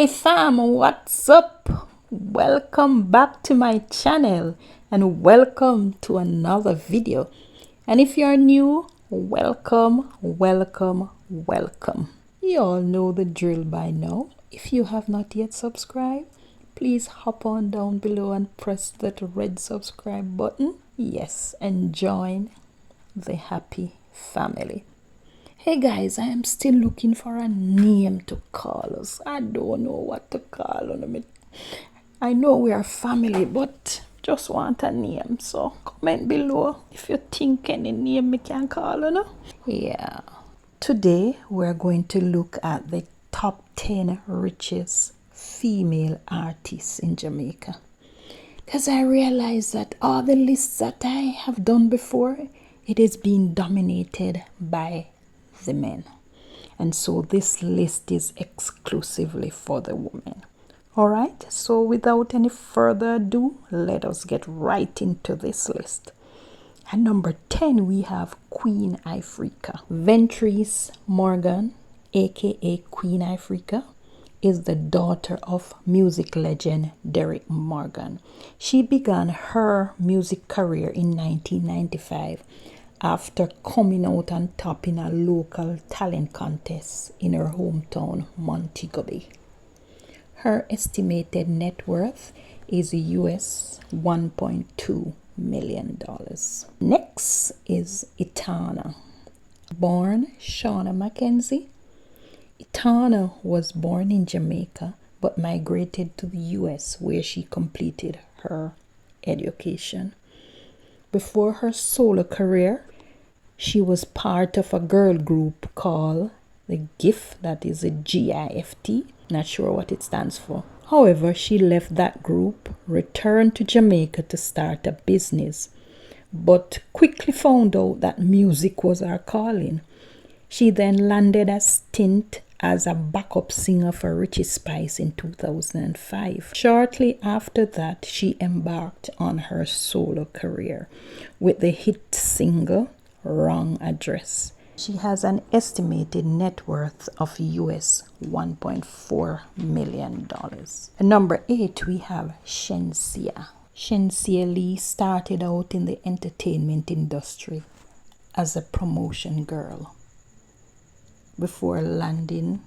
Hey fam, what's up? Welcome back to my channel and welcome to another video. And if you're new, welcome. You all know the drill by now. If you have not yet subscribed, please hop on down below and press that red subscribe button. Yes, and join the happy family. Hey guys, I am still looking for a name to call us. I don't know what to call them. I know we are family, but just want a name. So comment below if you think any name we can call you. Yeah. Today we're going to look at the top 10 richest female artists in Jamaica. Because I realized that all the lists that I have done before, it is being dominated by the men, and so this list is exclusively for the women. All right, so without any further ado, let us get right into this list. At number 10 we have Queen IFRICA. Ventrice Morgan, aka Queen IFRICA, is the daughter of music legend Derrick Morgan. She began her music career in 1995 after coming out on top in a local talent contest in her hometown, Montego Bay. Her estimated net worth is US $1.2 million. Next is ETANA. Born Shauna Mackenzie, ETANA was born in Jamaica but migrated to the US where she completed her education. Before her solo career, she was part of a girl group called the GIF, that is a GIFT, not sure what it stands for. However, she left that group, returned to Jamaica to start a business, but quickly found out that music was her calling. She then landed a stint as a backup singer for Richest in 2005. Shortly after that, she embarked on her solo career with the hit single Wrong Address. She has an estimated net worth of US $1.4 million. At number 8 we have SHENSEEA. SHENSEEA Lee started out in the entertainment industry as a promotion girl before landing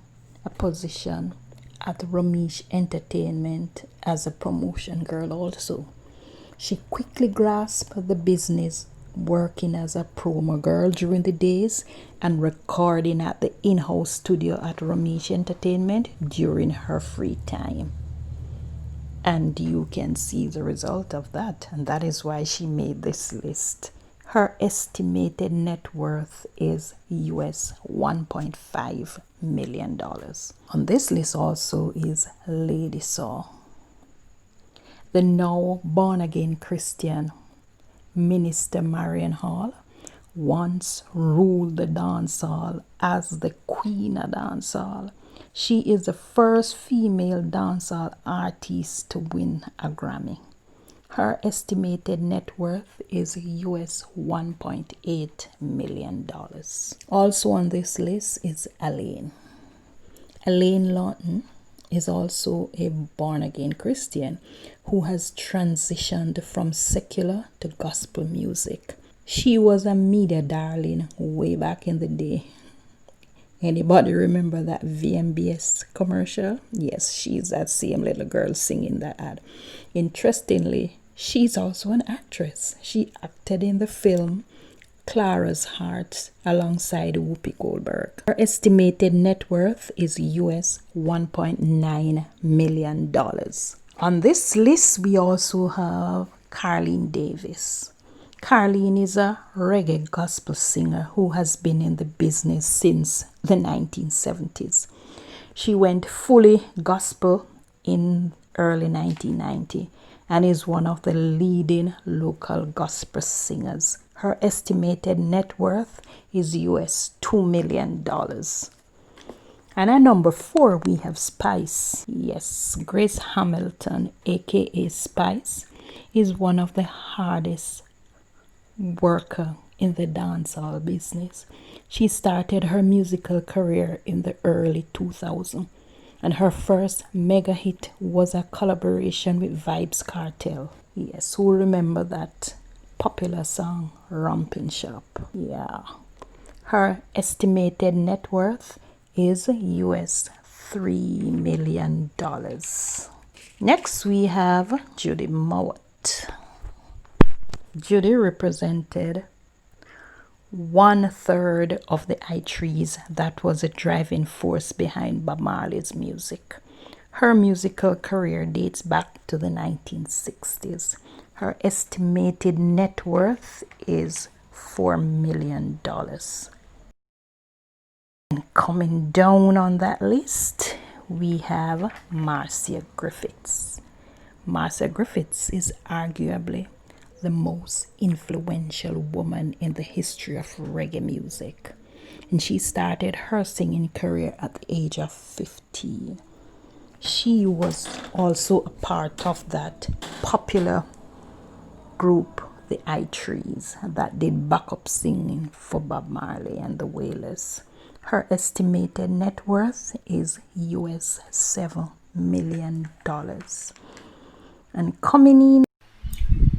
a position at Ramesh Entertainment as a promotion girl also. She quickly grasped the business, working as a promo girl during the days and recording at the in-house studio at Ramesh Entertainment during her free time. And you can see the result of that, and that is why she made this list. Her estimated net worth is US $1.5 million. On this list also is Lady Saw. The now born-again Christian Minister Marion Hall once ruled the dancehall as the Queen of Dancehall. She is the first female dancehall artist to win a Grammy. Her estimated net worth is US $1.8 million. Also on this list is ALAINE. ALAINE Lawton is also a born-again Christian who has transitioned from secular to gospel music. She was a media darling way back in the day. Anybody remember that VMBS commercial? Yes, she's that same little girl singing that ad. Interestingly, she's also an actress. She acted in the film Clara's Heart alongside Whoopi Goldberg. Her estimated net worth is US $1.9 million. On this list, we also have CARLENE Davis. CARLENE is a reggae gospel singer who has been in the business since the 1970s. She went fully gospel in early 1990 and is one of the leading local gospel singers. Her estimated net worth is US $2 million. And at number 4 we have Spice. Yes, Grace Hamilton, aka Spice, is one of the hardest worker in the dancehall business. She started her musical career in the early 2000s And her first mega hit was a collaboration with Vybz Kartel. Yes, who remember that popular song, Rompin' Shop? Yeah. Her estimated net worth is US $3 million. Next, we have Judy Mowat. Judy represented 1/3 of the I3s that was a driving force behind Bob Marley's music. Her musical career dates back to the 1960s. Her estimated net worth is $4 million. And coming down on that list, we have Marcia Griffiths. Marcia Griffiths is arguably the most influential woman in the history of reggae music. And she started her singing career at the age of 15. She was also a part of that popular group, the I3s, that did backup singing for Bob Marley and the Wailers. Her estimated net worth is US $7 million. And coming in,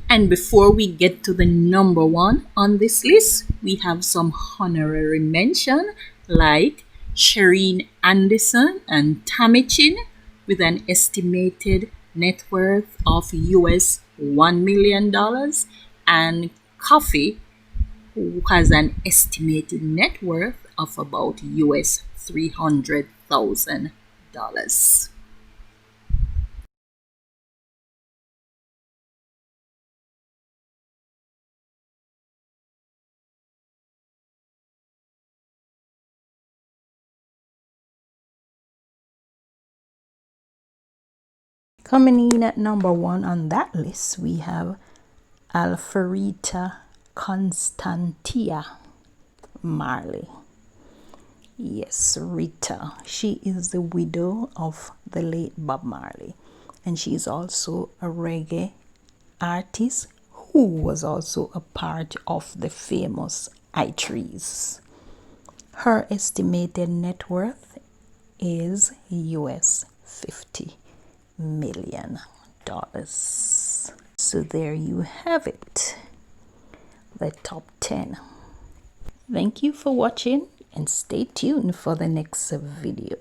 and before we get to the number one on this list, we have some honorary mention like CHERINE Anderson and TAMI CHYNN with an estimated net worth of US $1 million, and KOFFEE, who has an estimated net worth of about US $300,000. Coming in at number one on that list, we have Alfreda Constantia Marley. Yes, Rita. She is the widow of the late Bob Marley, and she is also a reggae artist who was also a part of the famous I3s. Her estimated net worth is US $50 million. So there you have it, the top 10. Thank you for watching and stay tuned for the next video.